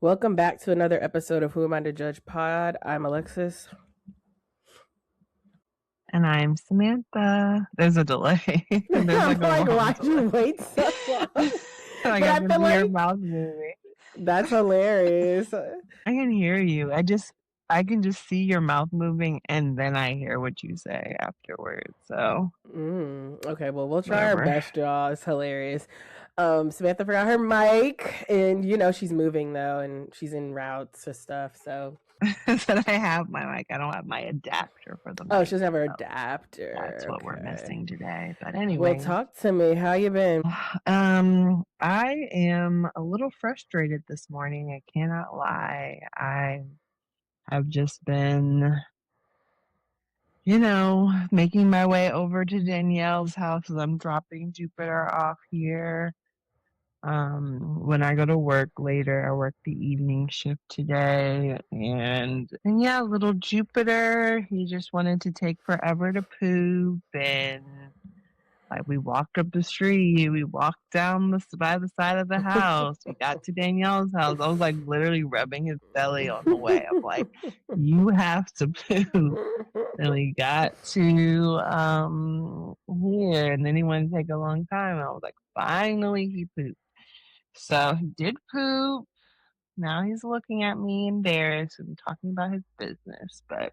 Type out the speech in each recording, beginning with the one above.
Welcome back to another episode of Who Am I to Judge Pod. I'm Alexis. And I'm Samantha. There's a delay. There's I'm like a like, long why'd you delay. wait so long? Like But I I can feel see your like mouth moving. that's hilarious. I can hear you. I can just see your mouth moving and then I hear what you say afterwards. So Okay, well, we'll try our whatever. best, y'all. It's hilarious. Samantha forgot her mic, and she's moving though, and she's en route to stuff. So, That I have my mic. I don't have my adapter for the oh, she mic. doesn't have her So that's adapter. what we're Okay. missing today. But Well, anyways, talk to me. How you been? I am a little frustrated this morning. I cannot lie. I have just been making my way over to Danielle's house as I'm dropping Jupiter off here. When I go to work later, I work the evening shift today, and yeah, little Jupiter, he just wanted to take forever to poop, and like we walked up the street, we walked down by the side of the house, we got to Danielle's house. I was like literally rubbing his belly on the way. I'm like, you have to poop. And we got to here, and then he wanted to take a long time. I was like, finally, he pooped. So he did poop. Now he's looking at me embarrassed and talking about his business. But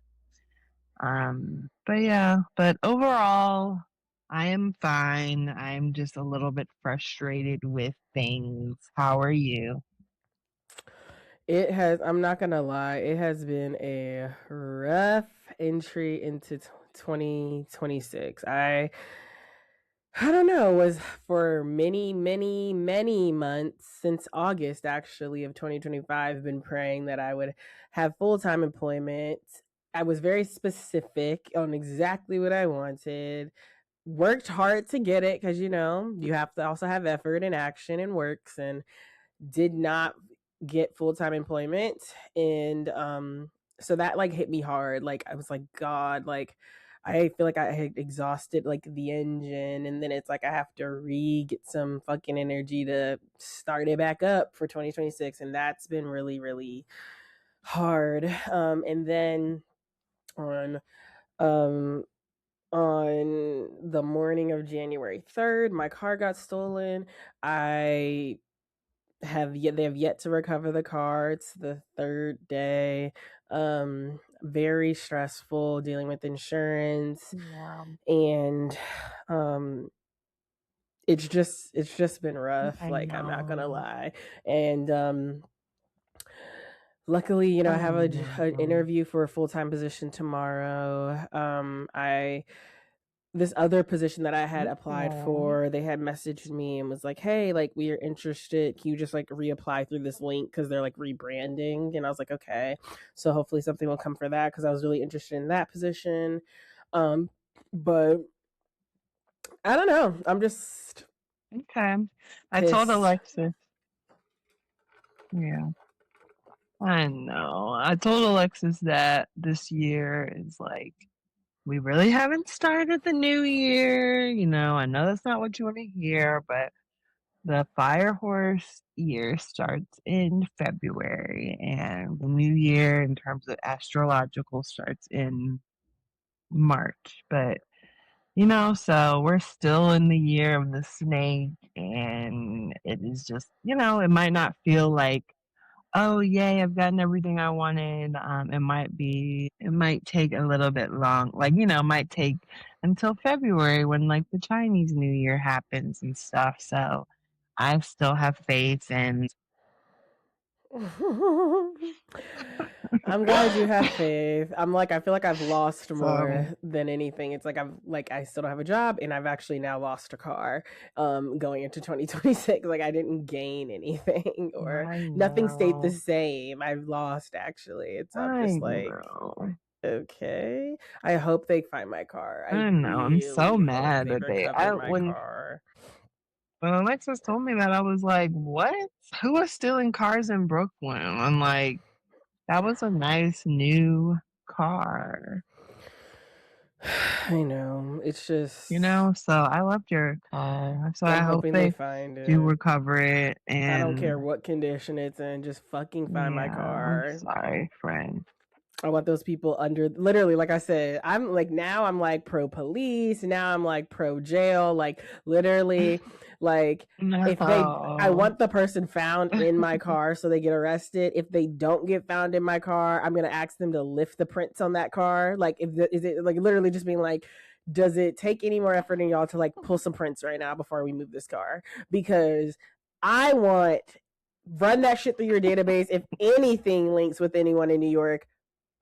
yeah, but overall, I am fine. I'm just a little bit frustrated with things. How are you? It has, I'm not gonna lie, it has been a rough entry into 2026. I don't know, was for many, many, many months since August actually of 2025 been praying that I would have full-time employment. I was very specific on exactly what I wanted. Worked hard to get it because you have to also have effort and action and works, and did not get full-time employment. And so that like hit me hard. Like I was like, God, like I feel like I had exhausted like the engine, and then it's like I have to get some fucking energy to start it back up for 2026, and that's been really really hard. And then on um on the morning of January 3rd, my car got stolen. I they have yet to recover the car. It's the third day. Very stressful dealing with insurance, Yeah, and um it's just been rough, I like I'm not gonna know. lie. And luckily, I I have an know. interview for a full-time position tomorrow. I This other position that I had applied Okay. for, they had messaged me and was like, "Hey, like we are interested. Can you just like reapply through this link because they're like rebranding?" And I was like, "Okay." So hopefully something will come for that because I was really interested in that position. Um, but I don't know. I'm just Okay. I told pissed. Alexis. Yeah, I know. I told Alexis that this year is like, we really haven't started the new year. I know that's not what you want to hear, but the fire horse year starts in February, and the new year, in terms of astrological, starts in March. So we're still in the year of the snake, and it is just, it might not feel like, oh, yay, I've gotten everything I wanted. It might take a little bit long. Like, it might take until February when like the Chinese New Year happens and stuff. So I still have faith and I'm glad you have faith. I'm like, I feel like I've lost more so than anything. It's like I still don't have a job, and I've actually now lost a car going into 2026. Like I didn't gain anything or I nothing stayed the know. same. I've lost actually. I'm I just like, know. okay. I hope they find my car. I I know. I'm so really hope mad they that recover my car. when Alexis told me that, I was like, what? Who was stealing cars in Brooklyn? I'm like, that was a nice new car. I know. It's just, So I loved your car. So I I'm hope hoping they they find do it. recover it. I don't care And what condition it's in. Just fucking find my yeah, I'm car. sorry, friend. I want those people under, literally, like I said, I'm like, now I'm like pro police. Now I'm like pro jail. Like, literally, like, if they, I No. want the person found in my car so they get arrested. If they don't get found in my car, I'm going to ask them to lift the prints on that car. Like, is it like literally just being like, does it take any more effort in y'all to like pull some prints right now before we move this car? Because I want, run that shit through your database. If anything links with anyone in New York,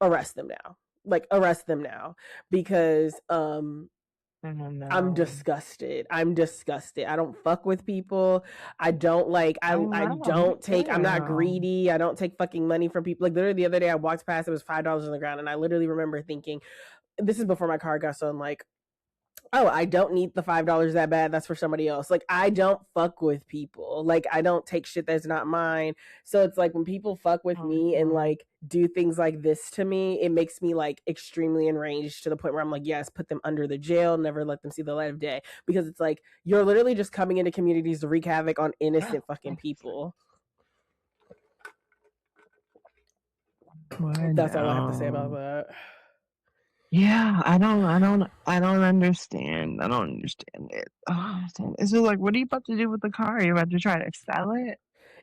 arrest them now. Like, arrest them now, because I don't I'm know. disgusted. I'm disgusted. I don't fuck with people. I don't like, I I know, me don't take, I'm not too. greedy. I don't take fucking money from people. Like, literally the other day I walked past, it was $5 on the ground, and I literally remember thinking, this is before my car got stolen, like, oh, I don't need the $5 that bad. That's for somebody else. Like, I don't fuck with people. Like, I don't take shit that's not mine. So it's like when people fuck with me and Mhm. like do things like this to me, it makes me like extremely enraged to the point where I'm like, yes, put them under the jail, never let them see the light of day. Because it's like you're literally just coming into communities to wreak havoc on innocent fucking people. I That's all I have to say about know. that. Yeah, I don't understand. I don't understand it. Oh, it's just like, what are you about to do with the car? Are you about to try to sell it?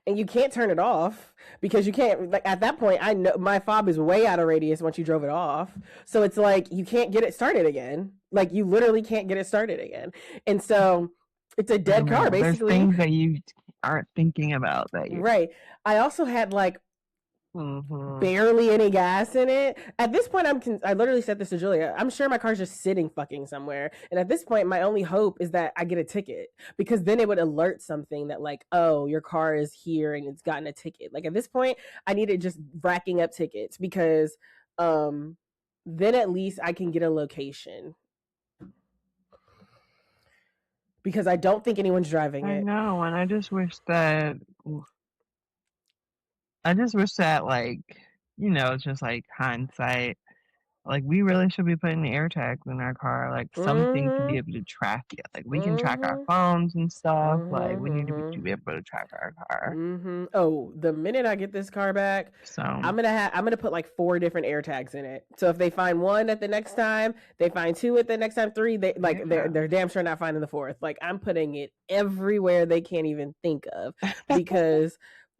And you can't turn it off because you can't, like, at that point I know my fob is way out of radius once you drove it off, so it's like you can't get it started again. Like, you literally can't get it started again, and so it's a I dead car know. There's basically. things that you aren't thinking about that you. Right. I also had like Mhm. barely any gas in it. At this point, I literally said this to Julia. I'm sure my car's just sitting fucking somewhere. And at this point, my only hope is that I get a ticket, because then it would alert something that like, oh, your car is here and it's gotten a ticket. Like, at this point, I needed just racking up tickets, because um then at least I can get a location, because I don't think anyone's driving I it. know, and I just wish that, like, it's just like hindsight. Like, we really should be putting the air tags in our car, like something to be Mhm. able to track it. Like, we can track our Mhm. phones and stuff. Like, Mhm. we need to Mhm. be able to track our car. Oh, the minute I get this car back, So, I'm gonna put like 4 different air tags in it. So if they find one at the next time, they find two at the next time, three, they like yeah. they're damn sure not finding the fourth. Like, I'm putting it everywhere they can't even think of, because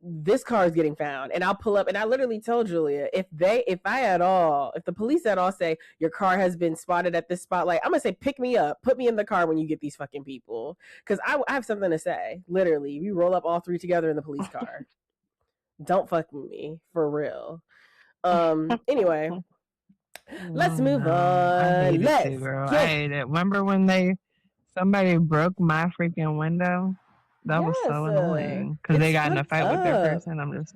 this car is getting found, and I'll pull up, and I literally told Julia, if the police at all say your car has been spotted at this spotlight, I'm gonna say, pick me up, put me in the car when you get these fucking people, because I have something to say. Literally, we roll up all three together in the police car. Don't fuck with me for real. Anyway, let's Oh move no, I on. hate it too, Let's girl. I get, hate it. Remember when somebody broke my freaking window? That was so yes, annoying because they it's got in a fucked fight with their up. person. I'm just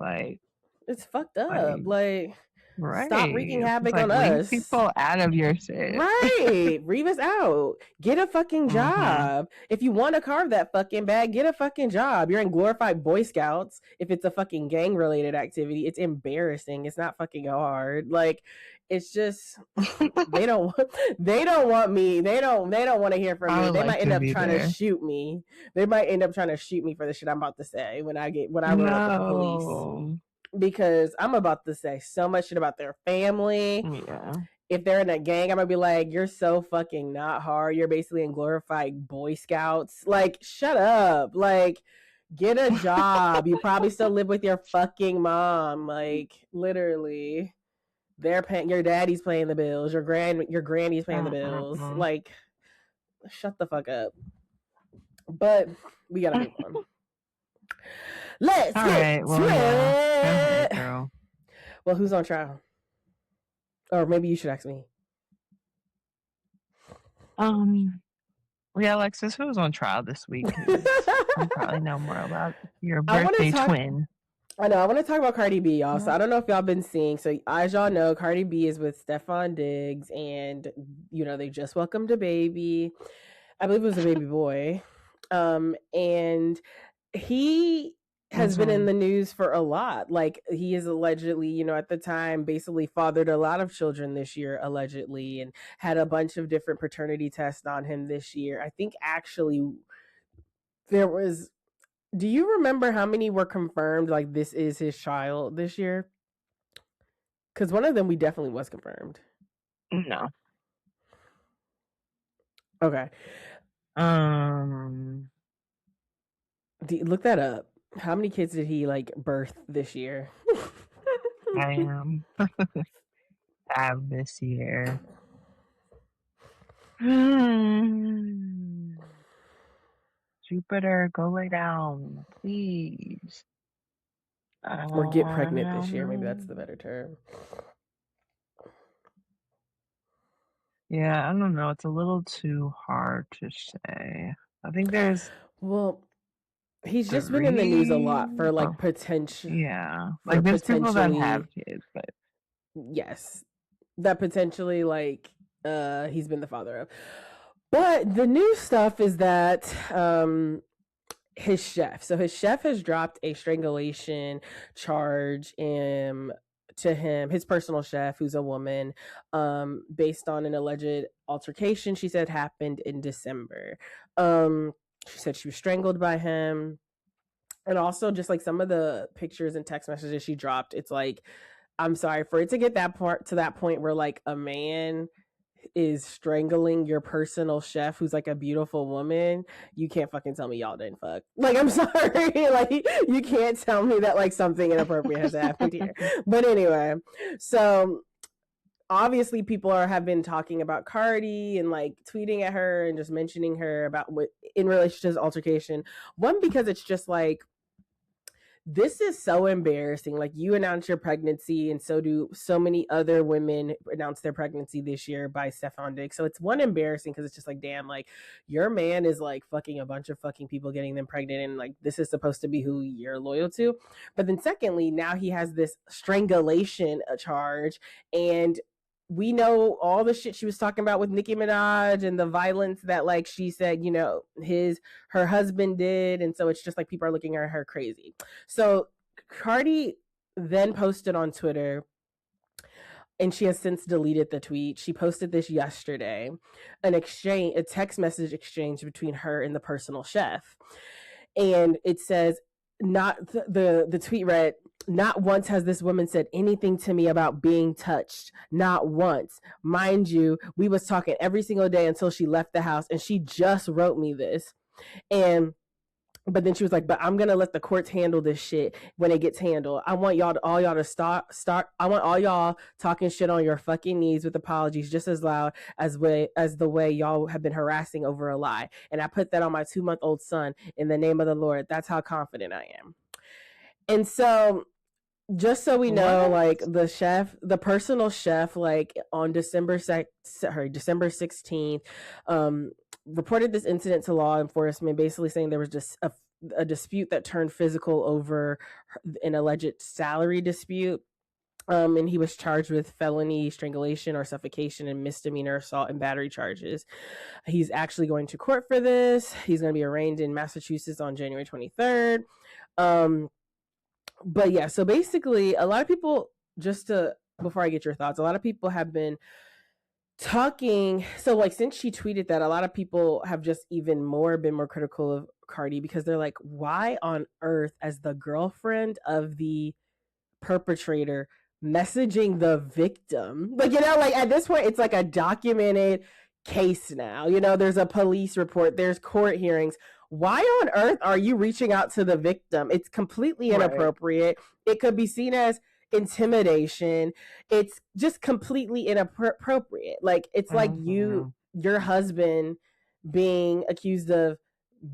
It's fucked up. like, Like, right. stop wreaking It's just havoc like, on leave us. people out of your shit. Right. Reave us out. Get a fucking Mm-hmm. job. If you want to carve that fucking bag, get a fucking job. You're in glorified Boy Scouts. If it's a fucking gang related activity, it's embarrassing. It's not fucking hard. Like, it's just they don't they don't want me. They don't want to hear from I me. would They like might end to up be trying to there. shoot me. They might end up trying to shoot me for the shit I'm about to say when I roll up with the police, No. because I'm about to say so much shit about their family. Yeah. If they're in a gang, I'm gonna be like, you're so fucking not hard. You're basically in glorified Boy Scouts. Like, shut up. Like, get a job. You probably still live with your fucking mom. Like, literally. They're paying, your daddy's paying the bills, your granny's paying the bills. Mm-mm-mm. Like, shut the fuck up. But we gotta move on. Let's All get right. to Well, yeah. Go ahead, it. girl. Well, who's on trial? Or maybe you should ask me. Um. Yeah, Alexis, who was on trial this week? Because you probably know more about your I want to birthday talk. twin. I know. I want to talk about Cardi B, y'all. So Yeah. I don't know if y'all been seeing. So as y'all know, Cardi B is with Stefon Diggs, and they just welcomed a baby. I believe it was a baby boy. And he has been in the news for a lot. Like, he is allegedly, you know, at the time, basically fathered a lot of children this year, allegedly, and had a bunch of different paternity tests on him this year. I think actually there was. Do you remember how many were confirmed? Like, this is his child this year? Because one of them we definitely was confirmed. No. Okay. Look that up. How many kids did he like birth this year? I am have this year. Jupiter, go lay down, please. Or get pregnant this year. Maybe that's the better term. Yeah, I don't know. It's a little too hard to say. I think there's. Well, he's just been in the news a lot for like potential. Yeah, like there's people that have kids, but yes, that potentially like he's been the father of. But the new stuff is that his chef. So his chef has dropped a strangulation charge to him, his personal chef, who's a woman, based on an alleged altercation she said happened in December. She said she was strangled by him. And also just like some of the pictures and text messages she dropped, it's like, I'm sorry, for it to get that point where like a man is strangling your personal chef who's like a beautiful woman, you can't fucking tell me y'all didn't fuck. Like, I'm sorry. Like, you can't tell me that like something inappropriate has happened here. But anyway, so obviously people have been talking about Cardi and like tweeting at her and just mentioning her about what in relation to this altercation. One, because it's just like, this is so embarrassing. Like, you announce your pregnancy, and so do so many other women announce their pregnancy this year by Stefon Dick. So it's one, embarrassing because it's just like, damn, like your man is like fucking a bunch of fucking people, getting them pregnant, and like this is supposed to be who you're loyal to. But then secondly, now he has this strangulation charge, and we know all the shit she was talking about with Nicki Minaj and the violence that like she said, you know, her husband did. And so it's just like people are looking at her crazy. So Cardi then posted on Twitter, and she has since deleted the tweet. She posted this yesterday, a text message exchange between her and the personal chef. And it says, the tweet read, "Not once has this woman said anything to me about being touched. Not once. Mind you, we was talking every single day until she left the house, and she just wrote me this." But then she was like, "But I'm gonna let the courts handle this shit when it gets handled. I want all y'all to start. I want all y'all talking shit on your fucking knees with apologies just as loud as the way y'all have been harassing over a lie. And I put that on my 2-month-old son in the name of the Lord. That's how confident I am." And so, just so we know, like the personal chef, like on December 16th, reported this incident to law enforcement, basically saying there was just a dispute that turned physical over an alleged salary dispute. And he was charged with felony strangulation or suffocation and misdemeanor assault and battery charges. He's actually going to court for this. He's going to be arraigned in Massachusetts on January 23rd. But yeah, so basically a lot of people, before I get your thoughts, a lot of people have been talking. So like, since she tweeted that, a lot of people have just even more been more critical of Cardi, because they're like, why on earth, as the girlfriend of the perpetrator, messaging the victim? Like, you know, like at this point, it's like a documented case now. You know, there's a police report, there's court hearings. Why on earth are you reaching out to the victim? It's completely inappropriate. Right. It could be seen as intimidation. It's just completely inappropriate. Like, it's like your husband being accused of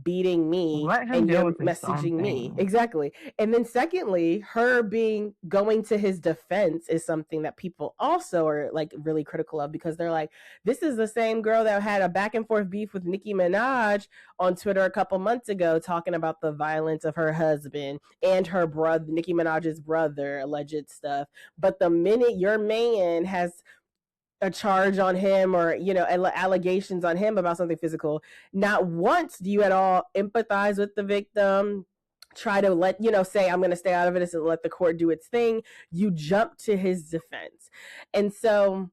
beating me and you're messaging me. Exactly. And then secondly, her going to his defense is something that people also are like really critical of, because they're like, this is the same girl that had a back and forth beef with Nicki Minaj on Twitter a couple months ago, talking about the violence of her husband and her brother, Nicki Minaj's brother, alleged stuff. But the minute your man has a charge on him, or, you know, allegations on him about something physical, not once do you at all empathize with the victim, try to let, say, I'm going to stay out of it and let the court do its thing. You jump to his defense. And so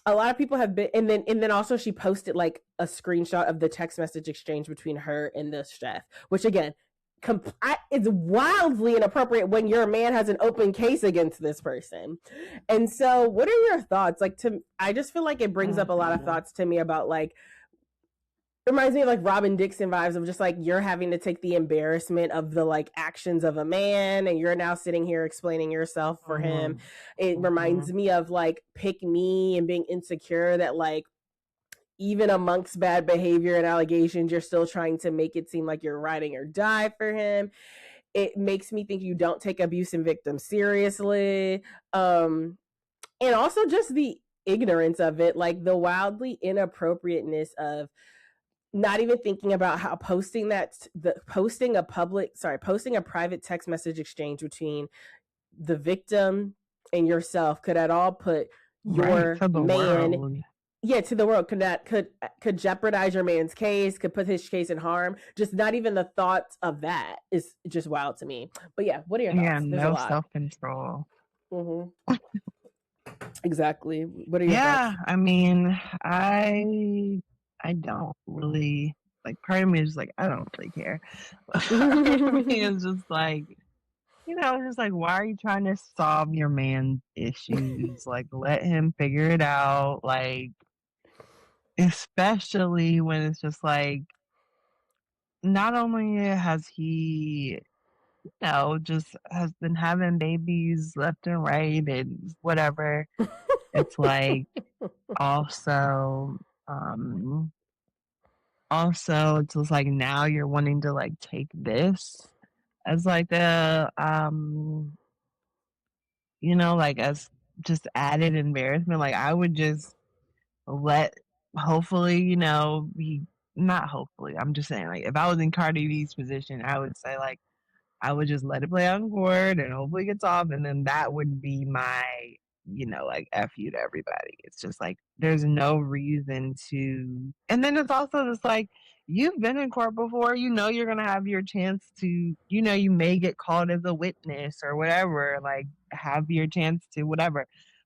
a lot of people have been, and then also she posted like a screenshot of the text message exchange between her and the chef, which again, it's wildly inappropriate when your man has an open case against this person. And so what are your thoughts? Like, I just feel like it brings up a lot of thoughts to me about like, it reminds me of like Robin Dixon vibes of just like you're having to take the embarrassment of the like actions of a man and you're now sitting here explaining yourself for him. It reminds me of like Pick Me and being insecure that like even amongst bad behavior and allegations, you're still trying to make it seem like you're riding or die for him. It makes me think you don't take abuse and victims seriously. And also just the ignorance of it, like the wildly inappropriateness of not even thinking about how posting a private text message exchange between the victim and yourself could at all put your to the man world. To the world could jeopardize your man's case, could put his case in harm. Just not even the thoughts of that is just wild to me. But yeah, what are your thoughts? Yeah, There's no self-control. Mm-hmm. Exactly. What are your thoughts? I mean, I don't really, like, part of me is like, I don't really care. Part of me is just like, just like, why are you trying to solve your man's issues? Like, let him figure it out. Like, especially when it's just like, not only has he, just has been having babies left and right and whatever, it's like, also, it's just like now you're wanting to like take this as like a like as just added embarrassment. Like I would just let, hopefully, he, not hopefully, I'm just saying, like if I was in Cardi B's position, I would say like I would just let it play on court and hopefully it gets off, and then that would be my, like F you to everybody. It's just like there's no reason to, and then it's also just like you've been in court before, you're gonna have your chance to, you may get called as a witness or whatever, like have your chance to whatever.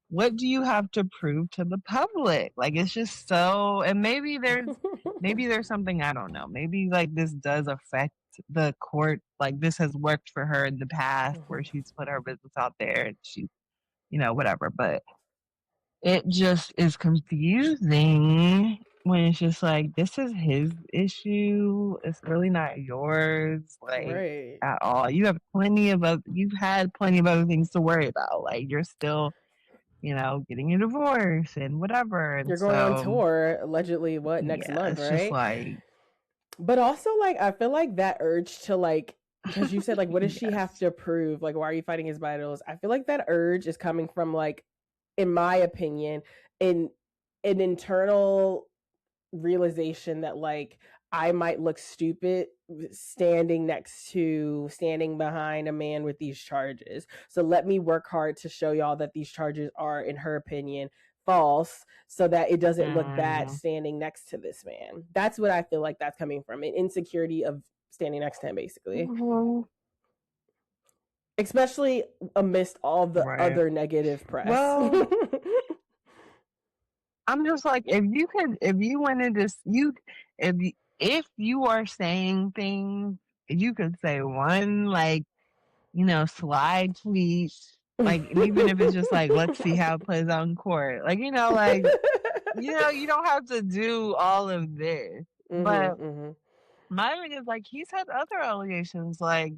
What do you have to prove to the public? Like it's just so, and maybe there's something, I don't know. Maybe like this does affect the court, like this has worked for her in the past where she's put her business out there and she's, whatever. But it just is confusing when it's just like, this is his issue. It's really not yours, like Right. at all. You've had plenty of other things to worry about. Like you're still, getting a divorce and whatever. And You're going on so, tour allegedly next yeah, month, it's just right? like, But also like I feel like that urge to like, because you said like what does she have to prove? Like why are you fighting his vitals? I feel like that urge is coming from like, in my opinion, in an internal realization that like I might look stupid standing behind a man with these charges. So let me work hard to show y'all that these charges are, in her opinion, false, so that it doesn't look bad standing next to this man. That's what I feel like that's coming from, an insecurity of standing next to him, basically. Especially amidst all the other negative press. Well, I'm just like, if you went into if you are saying things, you could say one like, slide tweet, like, and even if it's just like, let's see how it plays out in court, like, like, you don't have to do all of this. But my thing is like, he's had other allegations, like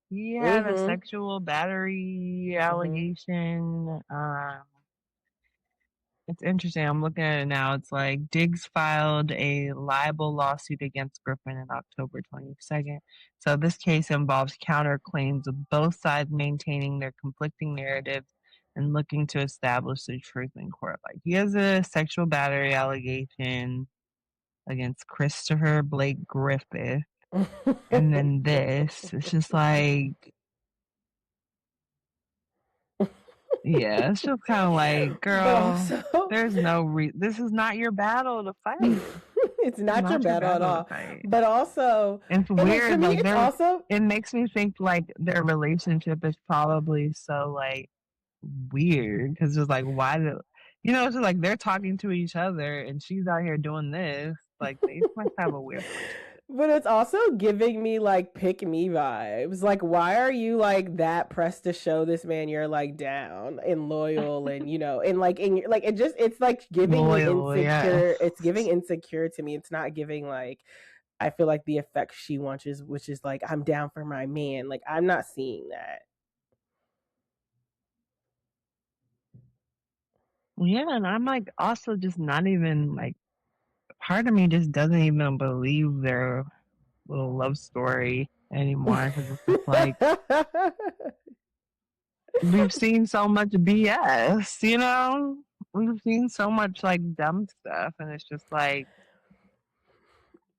he had a sexual battery allegation. It's interesting. I'm looking at it now. It's like Diggs filed a libel lawsuit against Griffin on October 22nd. So this case involves counterclaims of both sides maintaining their conflicting narratives and looking to establish the truth in court. Like he has a sexual battery allegation against Christopher Blake Griffith. And then this, it's just like, yeah, it's just kind of like, girl, there's no this is not your battle to fight. It's not your Not your battle at battle to all. fight. But also, It's and like for weird. me, Like it's also it makes me think like their relationship is probably so like weird because it's like why do it's just like they're talking to each other and she's out here doing this. Like they must have a weird relationship. but it's also giving me like pick me vibes. Like, why are you like that pressed to show this man you're like down and loyal and it's like giving me Loyal, yes. insecure. It's giving insecure to me. It's not giving like I feel like the effect she wants is which is like I'm down for my man. Like I'm not seeing that. Yeah, and I'm like also just not even like part of me just doesn't even believe their little love story anymore because it's just like we've seen so much BS, We've seen so much like dumb stuff, and it's just like,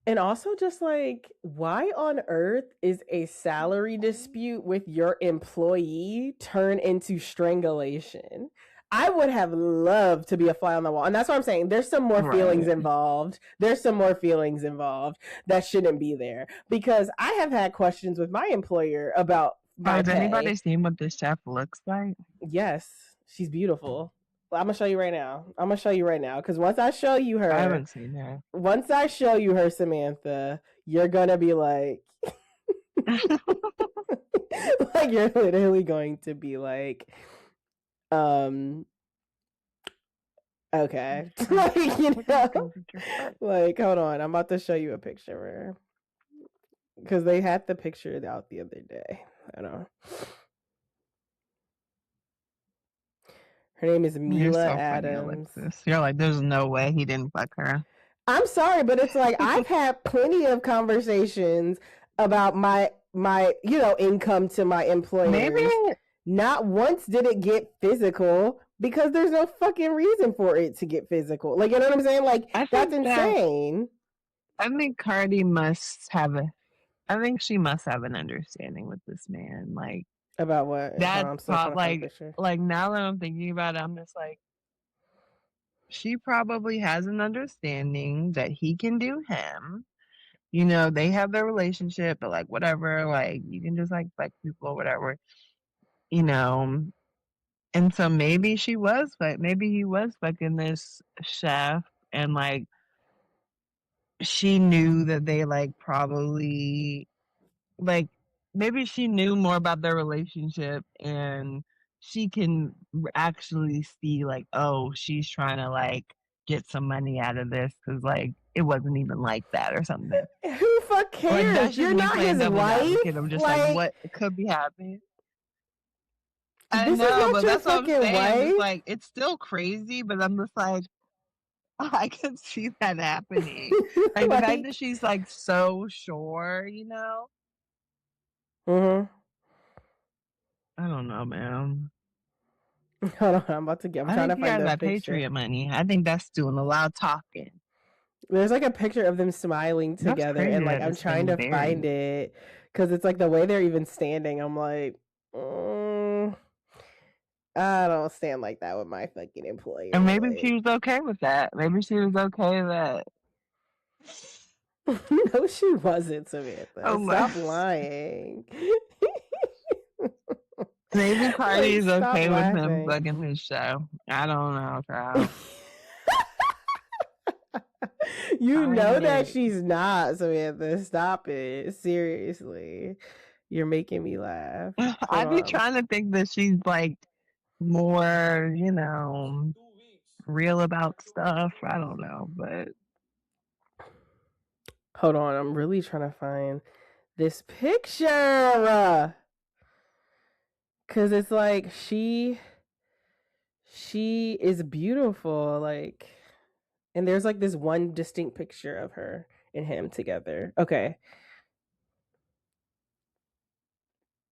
And also, just like, why on earth is a salary dispute with your employee turn into strangulation? I would have loved to be a fly on the wall. And that's what I'm saying. There's some more feelings right. involved. There's some more feelings involved that shouldn't be there. Because I have had questions with my employer about my Has pay. anybody seen what this chef looks like? Yes, she's beautiful. I'm gonna show you right now. I'm gonna show you right now because once I show you I her, haven't seen her. once I show you her, Samantha, you're gonna be like, like you're literally going to be like, um, okay, like like hold on, I'm about to show you a picture of her because they had the picture out the other day. I don't know. Her name is You're Mila so funny, Adams. Alexis. You're like, there's no way he didn't fuck her. I'm sorry, but it's like I've had plenty of conversations about my income to my Maybe, employers. Not once did it get physical because there's no fucking reason for it to get physical. Like, you know what I'm saying? Like, I that's think that, insane. I think Cardi must have I think she must have an understanding with this man. Like, About what? Hold on, that's I'm still trying to find the picture. like now that I'm thinking about it, I'm just like, she probably has an understanding that he can do him. They have their relationship, but like whatever, like you can just like fuck people or whatever, you know. And so maybe she was, but maybe he was fucking this chef, and like she knew that they like probably like maybe she knew more about their relationship and she can actually see like, oh, she's trying to like get some money out of this because like it wasn't even like that or something. Who fuck Like cares? that's just You're me not playing his devil's wife. advocate. I'm just like, Like, what could be happening? I this is know, not but your that's what I'm fucking saying. I'm just wife. like, it's still crazy, but I'm just like, I can see that happening. Like the fact that Like, she's like so sure. mm-hmm. I don't know, man. Hold on, I'm about to get. I'm I trying think to you find guys the got picture. Patriot money. I think that's doing a lot of talking. There's like a picture of them smiling That's together, and crazy like that I'm it's trying been to find buried. it because it's like the way they're even standing. I'm like, I don't stand like that with my fucking And employer. maybe she Like, was okay with that. Maybe she was okay that. no, she wasn't, Samantha. Oh my. Stop lying. Maybe Cardi Like, is stop okay with him laughing. bugging his show. I don't know, girl. You Find know that it. she's not, Samantha. Stop it. Seriously. You're making me laugh. Hold I be on. trying to think that she's like more, real about stuff. I don't know, but Hold on. I'm really trying to find this picture. Cause it's like she is beautiful, like, and there's like this one distinct picture of her and him together. Okay.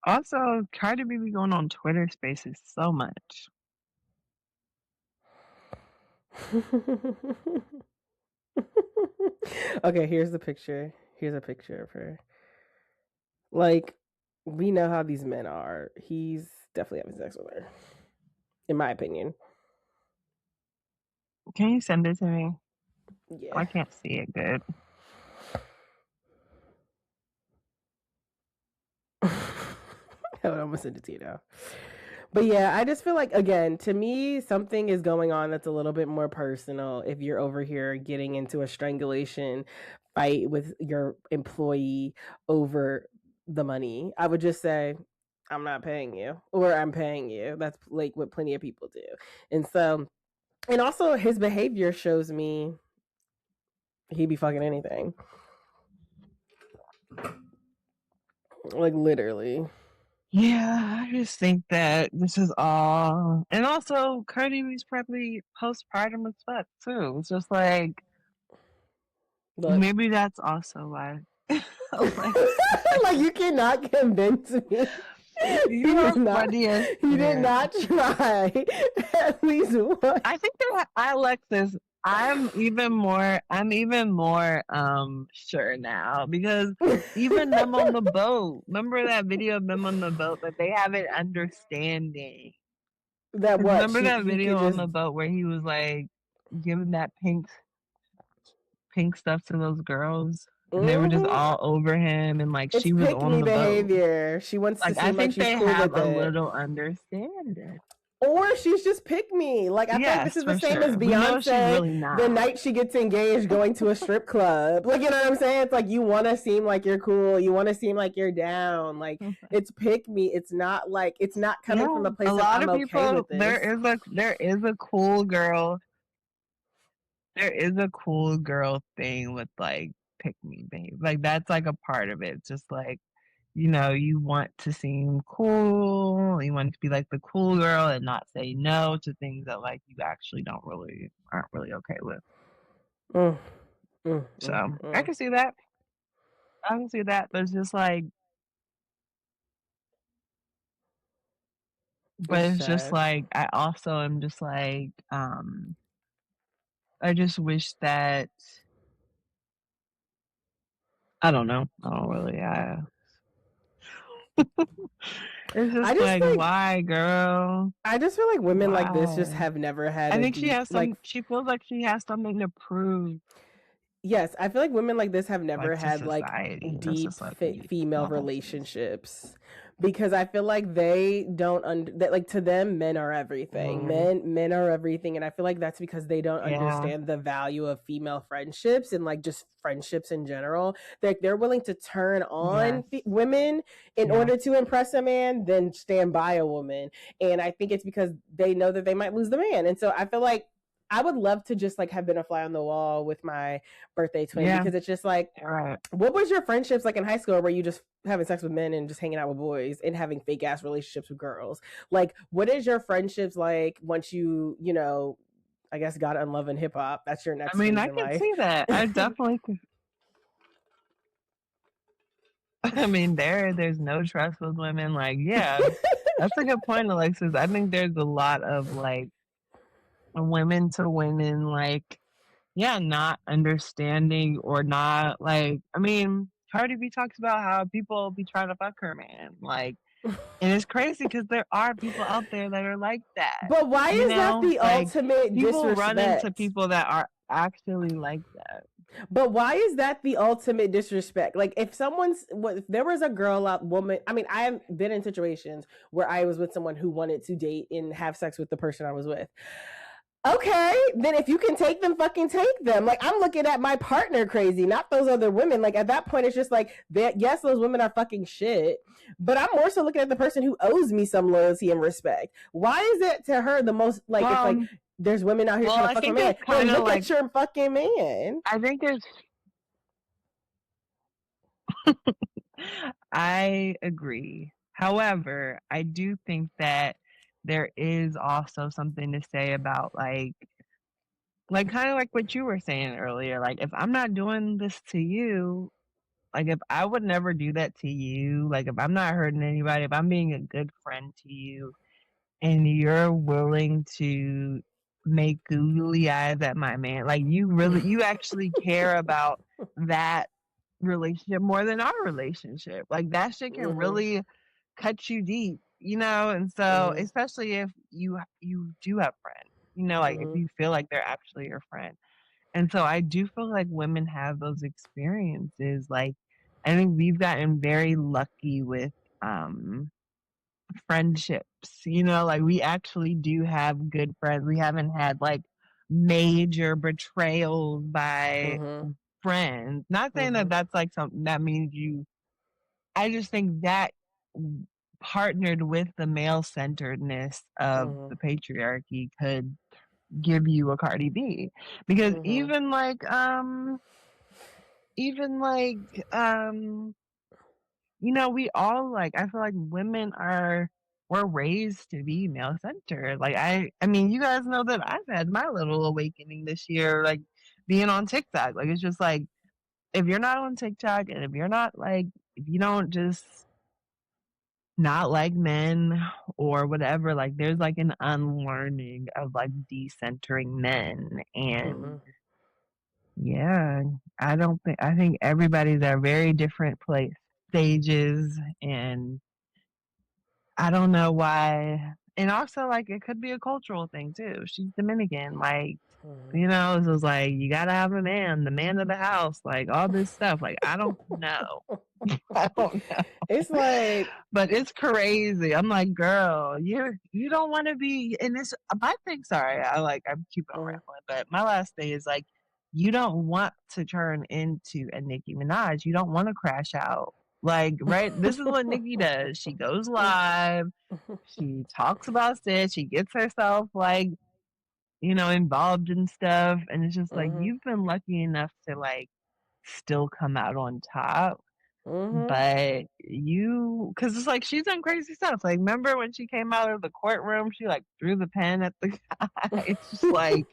also Cardi B be going on Twitter Spaces so much. Okay, here's the picture. Here's a picture of her. Like, we know how these men are. He's definitely having sex with her, in my opinion. Can you send it to me? Yeah. I can't see it good. I would almost send it to you now. But yeah, I just feel like, again, to me, something is going on that's a little bit more personal if you're over here getting into a strangulation fight with your employee over the money. I would just say, I'm not paying you, or I'm paying you. That's like what plenty of people do. And so, and also his behavior shows me he'd be fucking anything. Like, literally. Yeah, I just think that this is all, and also Cardi B's probably postpartum as fuck too. It's just like Look. maybe that's also why Alexis. Like, you cannot convince me. You are funny as He did shit. not try at least once. I think that Alexis, I'm even more sure now, because even them on the boat, remember that video of them on the boat that they have an understanding. That what Remember that he could video on just. the boat where he was like giving that pink stuff to those girls, and they were just Mm-hmm. all over him, and like It's she was pick on me the boat. behavior. She wants to Like I seem like think she's they cool have with a it. little understanding. Or she's just pick me. Like, I feel like this Yes, is the for same as sure. We know she's Beyonce really the not. night she gets engaged going to a strip club. Like, you know what I'm saying? It's like you want to seem like you're cool. You want to seem like you're down. Like, it's pick me. It's not like, it's not coming Yeah, from a a place of lot I'm of okay people. with this. There is a cool girl. There is a cool girl thing with like pick me babe. Like that's like a part of it. It's just like, you want to seem cool. You want to be like the cool girl and not say no to things that like you actually aren't really okay with. Mm, mm, mm, So I mm. can see that. I can see that. But it's just like, but It's it's just sad. like I also am just like, I just wish that I don't know. I don't really. It's I just just like, think, why, girl? I just feel like women like this just Why? have never had I a think she deep, has like, some. She feels like she has something to prove, yes, I feel like women like this have never like to had like society. That's deep just like a female level to this. relationships because I feel like they don't that like to them men are everything. Men are everything, and I feel like that's because they don't Yeah. understand the value of female friendships and like just friendships in general. Like they're willing to turn on Yes. women in Yeah. order to impress a man than stand by a woman. And I think it's because they know that they might lose the man. And so I feel like I would love to just like have been a fly on the wall with my birthday twin Yeah. because it's just like, You're right. what was your friendships like in high school where you just having sex with men and just hanging out with boys and having fake ass relationships with girls? Like, what is your friendships like once I guess got unloving hip hop? That's your I next mean, phase I in can life. see that. I definitely could. I mean, there's no trust with women. Like, yeah, that's a good point, Alexis. I think there's a lot of like women to women, like, yeah, not understanding or not like. I mean, Cardi B talks about how people be trying to fuck her, man. Like, and it's crazy because there are people out there that are like that. But why is that the Like ultimate people run into disrespect? people that are actually like that. But why is that the ultimate disrespect? Like, if there was a girl out, woman, I mean, I've been in situations where I was with someone who wanted to date and have sex with the person I was with. Okay, then if you can take them, fucking take them. Like, I'm looking at my partner crazy, not those other women. Like, at that point, it's just like, yes, those women are fucking shit, but I'm more so looking at the person who owes me some loyalty and respect. Why is it to her the most, like, it's like, there's women out here trying to I fuck my think man? it's No, kind of look like at your fucking man. I think there's I agree. However, I do think that there is also something to say about like kind of like what you were saying earlier. Like if I'm not doing this to you, like if I would never do that to you, like if I'm not hurting anybody, if I'm being a good friend to you and you're willing to make googly eyes at my man, like you actually care about that relationship more than our relationship. Like that shit can Mm-hmm. really cut you deep, and so Mm-hmm. especially if you do have friends, like if Mm-hmm. you feel like they're actually your friend. And so I do feel like women have those experiences. Like, I think we've gotten very lucky with friendships. Like we actually do have good friends. We haven't had like major betrayals by Mhm. friends. Not saying that Mhm. that's like something that means you. I just think that partnered with the male centeredness of Mhm. the patriarchy could give you a Cardi B. Because Mhm. even like we all like I feel like women were raised to be male centered. Like I mean, you guys know that I've had my little awakening this year, like being on TikTok. Like it's just like if you're not on TikTok and if you don't just not like men or whatever, like there's like an unlearning of like decentering men. And Mhm. yeah, I think everybody's at very different place stages, and I don't know why. And also, like, it could be a cultural thing too. She's Dominican, like, Mhm. it was like you gotta have a man, the man of the house, like all this stuff. Like, I don't know. I don't know. It's like, But it's crazy. I'm like, girl, you don't want to be in this. My thing, sorry, I'm keeping on mhm. rambling, but my last thing is like, you don't want to turn into a Nicki Minaj. You don't want to crash out. Like, right? This is what Nicki does. She goes live. She talks about shit. She gets herself like, involved in stuff. And it's just like, Mhm. you've been lucky enough to like still come out on top. Mhm. But because it's like she's done crazy stuff. Like, remember when she came out of the courtroom, she like threw the pen at the guy. It's just like,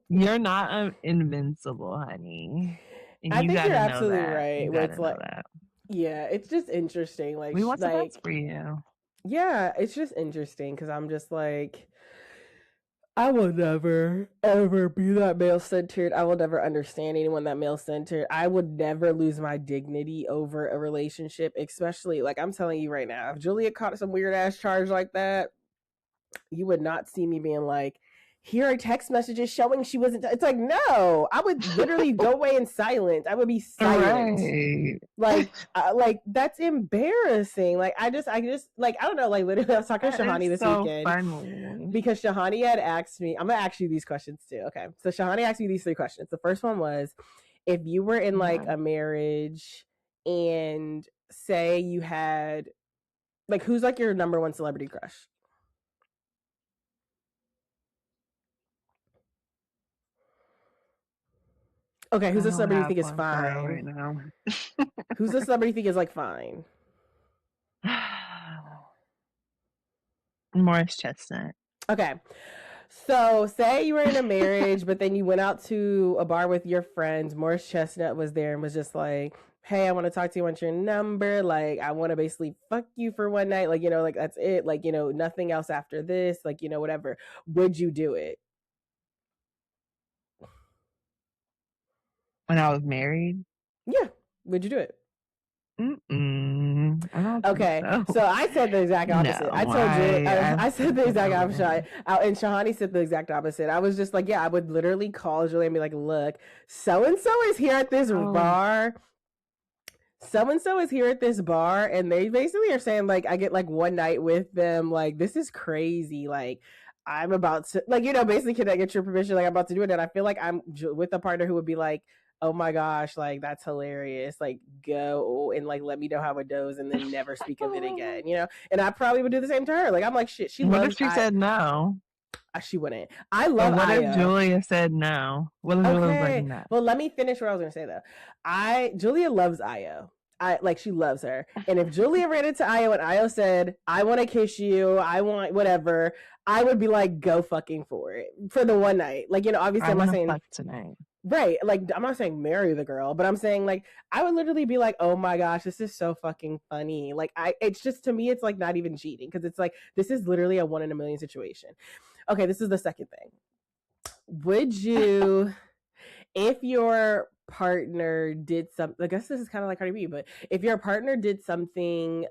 you're not invincible, honey. And I you think got you're to know absolutely that. right. You Where got it's to know like, that. yeah, it's just interesting. Like, We want the best like, for you. yeah, it's just interesting because I'm just like, I will never ever be that male centered. I will never understand anyone that male centered. I would never lose my dignity over a relationship, especially like I'm telling you right now. If Julia caught some weird ass charge like that, you would not see me being like, here are text messages showing she wasn't. It's like, no, I would literally go away in silence. I would be silent. Right. Like that's embarrassing. Like I just like I don't know. Like literally, I was talking to That is Shahani this so weekend funny. because Shahani had asked me. I'm gonna ask you these questions too. Okay, so Shahani asked me these three questions. The first one was, if you were in like Okay. a marriage and say you had like who's like your number one celebrity crush? Okay, who's I a don't celebrity you have think is one for real fine? right now. Who's a celebrity you think is like fine? Morris Chestnut. Okay. So, say you were in a marriage, but then you went out to a bar with your friends. Morris Chestnut was there and was just like, hey, I want to talk to you. I want your number. Like, I want to basically fuck you for one night. Like, like that's it. Like, nothing else after this. Like, whatever. Would you do it? When I was married. Yeah. Would you do it? I don't think Okay, so. so I said the exact No, opposite. I told Julie, I I said the exact definitely opposite, wouldn't. and Shahani said the exact opposite. I was just like, yeah, I would literally call Julie and be like, look, so and so is here at this Oh, bar. So and so is here at this bar, and they basically are saying like, I get like one night with them. Like, this is crazy. Like, I'm about to like, basically, can I get your permission? Like, I'm about to do it, and I feel like I'm with a partner who would be like, oh my gosh, like that's hilarious. Like, go and like let me know how it goes, and then never speak of it again. And I probably would do the same to her. Like, I'm like, shit, she what if loves she said no? she wouldn't. I Or love what if Io. Julia said no? What if Julia was like, Okay. no? Well, let me finish what I was gonna say though. Julia loves Io. I like she loves her. And if Julia ran into Io and Io said, I want to kiss you, I want whatever, I would be like, go fucking for it. For the one night. Like, obviously I I'm not want to saying fuck tonight. right. Like I'm not saying marry the girl, but I'm saying like I would literally be like, oh my gosh, this is so fucking funny. Like it's just to me it's like not even cheating because it's like this is literally a one in a million situation. Okay, this is the second thing. Would you if your partner did something, I guess this is kind of like Cardi B, but if your partner did something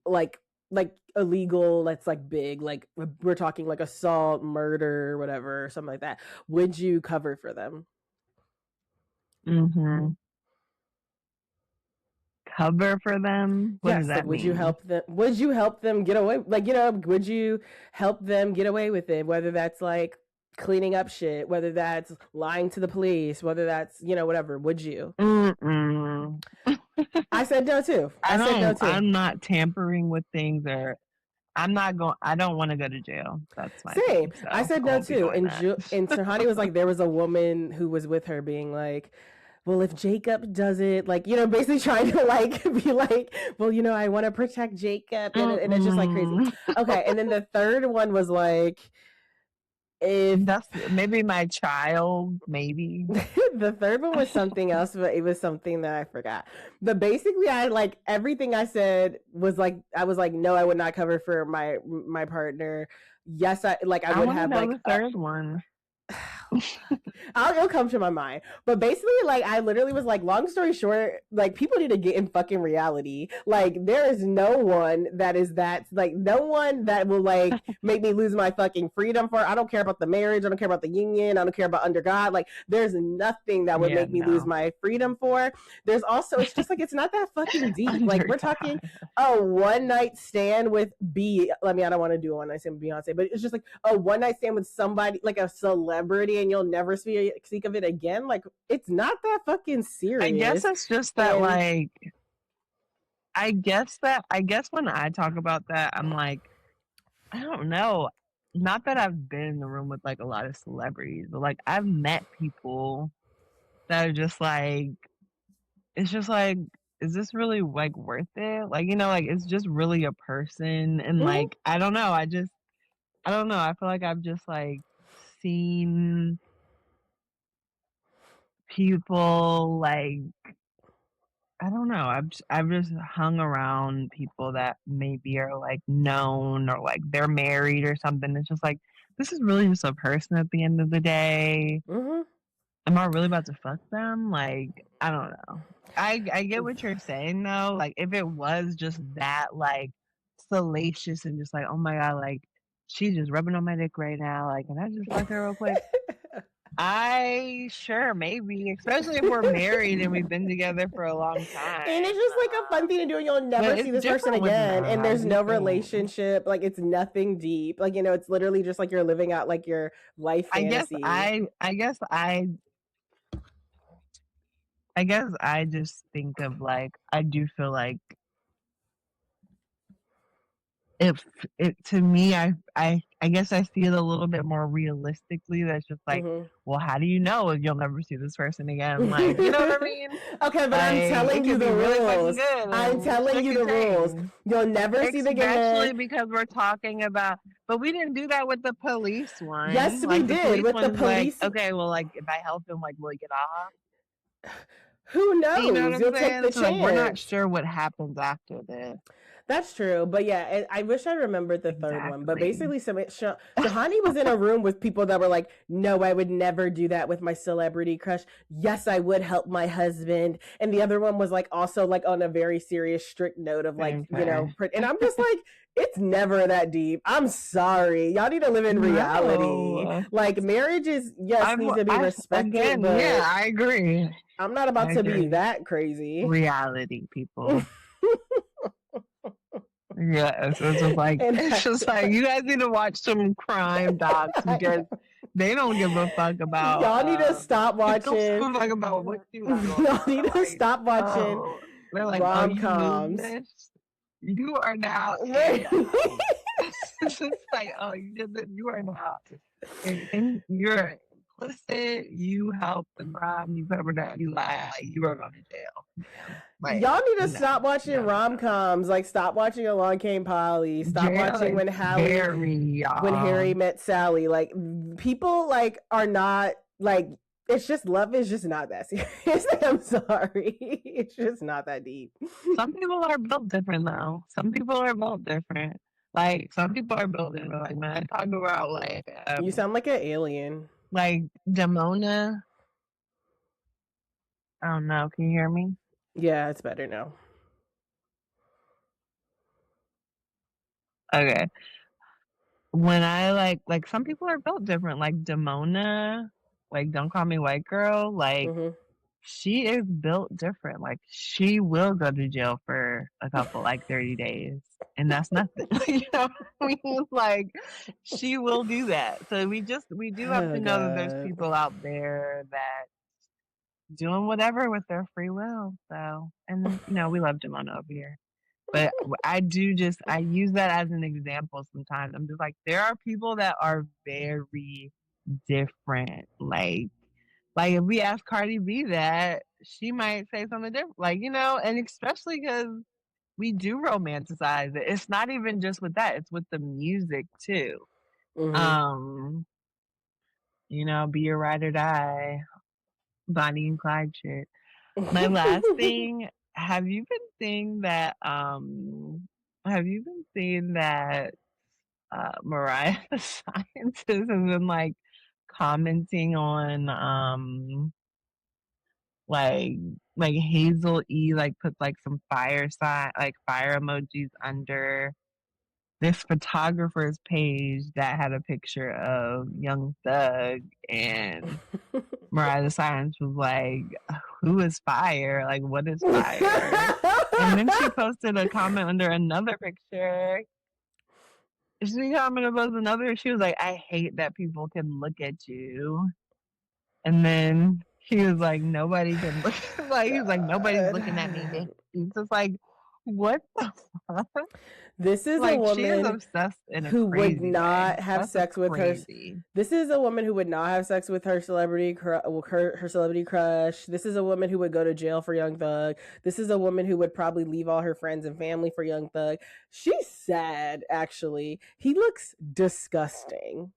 like like illegal, that's like big, like we're talking like assault, murder, whatever, something like that, would you cover for them? Mm-hmm. Cover for them? What does Yes, like that mean? would you help them get away, like, would you help them get away with it, whether that's like cleaning up shit, whether that's lying to the police, whether that's, whatever, would you? Mm-mm. I said no too. I said no too. I'm not tampering with things, or I don't want to go to jail. That's my Same. thing. I So said I no won't be too. doing And that. And Tahani was like, there was a woman who was with her being like, well, if Jacob does it, like, basically trying to like be like, well, I want to protect Jacob, and it's just like crazy. Mm-mm. Okay, and then the third one was like, if That's maybe my child, maybe. the third one was something else, but it was something that I forgot. But basically, I like everything I said was like, I was like, no, I would not cover for my partner. Yes, I I would want to have know like the third one. it'll come to my mind. But basically, like, I literally was like, long story short, like, people need to get in fucking reality. Like, there is no one that is that, like, no one that will, like, make me lose my fucking freedom for. I don't care about the marriage. I don't care about the union. I don't care about under God. Like, there's nothing that would Yeah, make me lose no. my freedom for. There's also, it's just like, it's not that fucking deep. Like, Under we're talking God. a one night stand with I mean, I don't want to do a one night stand with Beyonce, but it's just like a one night stand with somebody, like a celebrity, and you'll never speak of it again. Like, it's not that fucking I guess serious. it's just that, And like, I guess when I talk about that, I'm like, I don't know. Not that I've been in the room with like a lot of celebrities, but like I've met people that are just like, it's just like, is this really like worth it? Like, like it's just really a person. And mhm, like, I don't know. I feel like I've just like seen people like, I don't know. I've just hung around people that maybe are like known or like they're married or something. It's just like, this is really just a person at the end of the day. mhm. Am I really about to fuck them? Like, I don't know. I get what you're saying though. Like, if it was just that like salacious and just like, oh my god, like she's just rubbing on my dick right now. Like, can I just fuck her real quick? I sure maybe, especially if we're married and we've been together for a long And it's time. just like a fun thing to do, and you'll But never see it's this person different with again. men, And I there's do no think. relationship. Like, it's nothing deep. Like, it's literally just like you're living out like your life fantasy. I guess I just think of like, I do feel like if it to me, I guess I see it a little bit more realistically. That's just like, Hmm. well, how do you know if you'll never see this person again? Like, you know what I mean? Okay, but I'm Like, telling it you could be the really fucking rules. good I'm and telling shit you could the rules. change. You'll never see the Especially man. because we're talking about, but we didn't do that with the police Yes, one. we Like the did police with the one's like, police. okay, well, like if I help him, like will he get off? Who You know what knows? I'm You'll take saying? the So like we're not chance. sure what happens after this. That's true, but yeah, I wish I remembered the third one. But Exactly. basically, Shahani was in a room with people that were like, "No, I would never do that with my celebrity crush. Yes, I would help my husband." And the other one was like also like on a very serious, strict note of like, Okay. and I'm just like, it's never that deep. I'm sorry, y'all need to live in reality. No. Like, marriage is, yes, needs to be I respected, again, yeah, but I agree. I'm not I about to be agree. that crazy. Reality, people. Yes, And it's just like you guys need to watch some crime docs I because know. they don't give a fuck about Y'all need to stop they don't give watching. a fuck about what you got going Y'all need on. to Like, stop watching oh, they're like, oh, rom you knew coms. this. You are now Right. it's just like, oh, you did this. You are now and you're implicit. You helped the crime. You covered up. You lied. Like you are going to jail. Man. Like Y'all need to no, stop watching no, no, rom no. coms. Like, stop watching Along Came Polly. Stop Jail watching is very when Harry met Sally. Like, people like are not like. It's just, love is just not that serious. Like, I'm sorry. It's just not that deep. some people are built different though. Some people are built different. Like some people are built different. Like man, I talk about You sound like an alien. like Demona. I don't know. Can you hear me? Yeah, it's better now. Okay. When I like some people are built different, like Demona, like Don't Call Me White Girl, like Mm-hmm. she is built different. Like she will go to jail for a couple, like 30 days. And that's nothing. You know what I mean? Like she will do that. So we do have Oh to know that there's God. people out there that doing whatever with their free will. So, and then, we love Demona over here. But I use that as an example sometimes. I'm just like, there are people that are very different. Like if we ask Cardi B that, she might say something different. Like, and especially because we do romanticize it. It's not even just with that, it's with the music too. Mm-hmm. Um, Be Your Ride or Die, Bonnie and Clyde shit. My last thing, have you been seeing that Mariah the scientist has been like commenting on like Hazel E like put like some fire sign like fire emojis under this photographer's page that had a picture of Young Thug, and Mariah the Science was like, "Who is fire? Like, what is fire?" And then she posted a comment under another picture. She commented about another. She was like, "I hate that people can look at you." And then he was like, "Nobody can look." Like he was like, "Nobody's looking at me." God. It's just like, what the fuck? This is a Like she is woman obsessed in a who would crazy way. not have That's a sex with her. crazy. This is a woman who would not have sex with her her celebrity crush. This is a woman who would go to jail for Young Thug. This is a woman who would probably leave all her friends and family for Young Thug. She's sad, actually. He looks disgusting.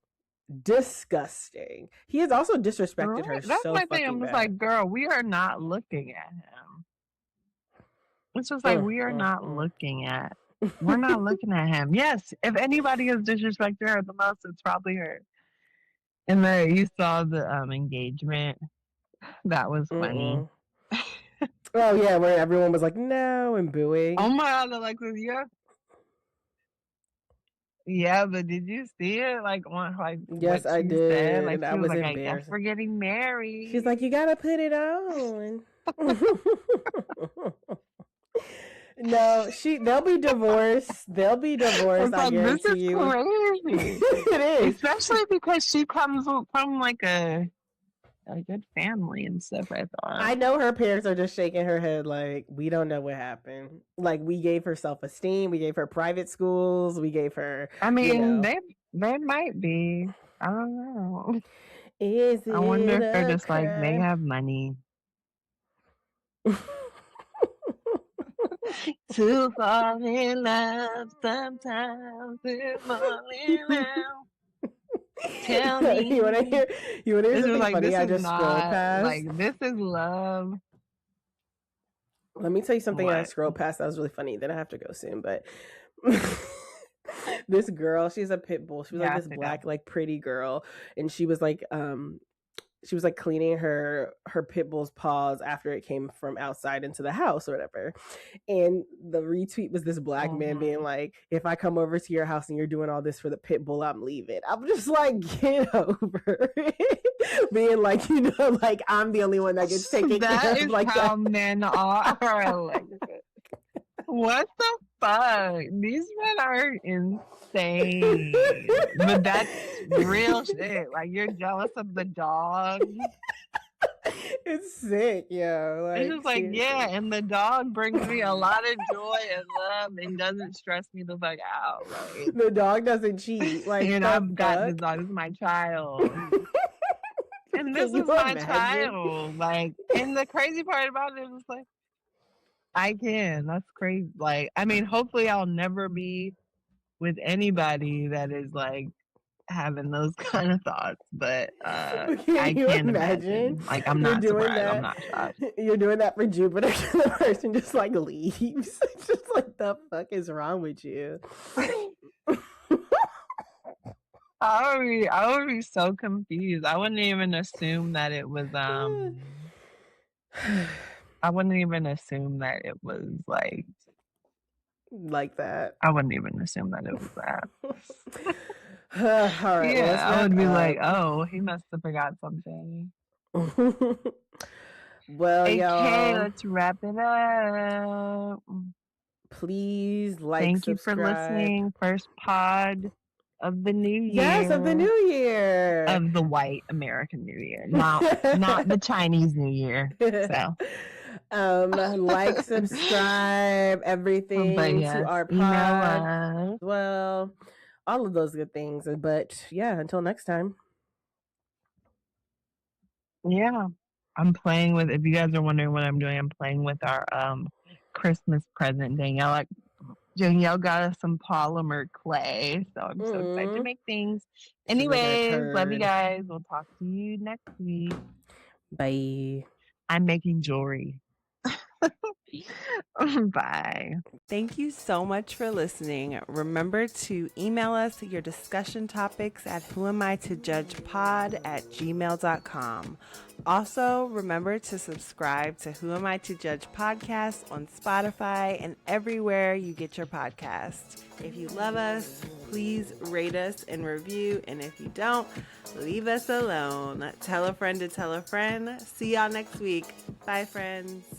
Disgusting. He has also disrespected Right? her That's so my thing. fucking I'm just bad. like, girl, we are not looking at him. It's just like Mm, we are mm, not mm. looking at. We're not looking at him. Yes, if anybody has disrespected her the most, it's probably her. And there you saw the engagement. That was funny. Mm-mm. Oh yeah, where everyone was like no and Oh booing. my god, Alexis, yeah, but did you see it? Like on like what Yes, I she said? did, Like and I she was was like, I guess embarrassed. we're getting She's like, married. you gotta put it on. No, they'll be divorced. They'll be divorced, It's I like this guarantee is you. crazy. It is. Especially because she comes from like a good family and stuff, I thought. I know her parents are just shaking her head like, we don't know what happened. Like, we gave her self esteem, we gave her private schools, we gave her, I you mean, know. they might be. I don't know. Is I wonder it if they're a just like they crime? have money to fall in love. Sometimes it's falling out. Tell you want to me. hear? You want to hear It's just something like funny? this I is just scrolled not past. like this is love. Let me tell you something I What? scrolled past that was really funny. Then I have to go soon, but this girl, she's a pit bull. She was like Yeah, I this forgot. black, like pretty girl, and she was like cleaning her pit bull's paws after it came from outside into the house or whatever. And the retweet was this black man being Mm-hmm. like, if I come over to your house and you're doing all this for the pit bull, I'm leaving. I'm just like, get over it. Being like, like I'm the only one that gets taken care That of is like how that. men are. Alexis. What the fuck? These men are insane. But that's real shit. Like you're jealous of the dog. It's sick, yo. It's Like just like, yeah, seriously. and the dog brings me a lot of joy and love and doesn't stress me the fuck out. Like, The dog doesn't cheat. Like and the I've got this fuck? dog. This is my child. And this Can you is my imagine? child. Like, and the crazy part about it is like, I can. That's crazy. Like, I mean, hopefully I'll never be with anybody that is like having those kind of thoughts, but But can I you can't imagine imagine. Like, I'm you're not doing surprised. I'm that? not shocked. You're doing that for Jupiter, and the person just like leaves. It's just like the fuck is wrong with you? I would be so confused. I wouldn't even assume that it was I wouldn't even assume that it was like like that. I wouldn't even assume that it was that. All right, well, let's Yeah, I wrap would be like, up. oh, he must have forgot something. Well, Okay, y'all, let's wrap it up. please like, Thank you for subscribe. listening. First pod of the new Yes, of the year. new year. Of the white American New Year, not the Chinese New Year. So, Like, subscribe, but everything to yes, our email pod. us. Well, all of those good things. But yeah, until next time. Yeah, I'm playing with. If you guys are wondering what I'm doing, I'm playing with our Christmas present. Danielle got us some polymer clay, so I'm so excited to make things. She's making a Anyways, love you turd. guys. We'll talk to you next week. Bye. I'm making jewelry. Bye. Thank you so much for listening. Remember to email us your discussion topics at whoamitojudgepod@gmail.com. Also, remember to subscribe to Who Am I to Judge podcast on Spotify and everywhere you get your podcasts. If you love us, please rate us and review. And if you don't, leave us alone. Tell a friend to tell a friend. See y'all next week. Bye, friends.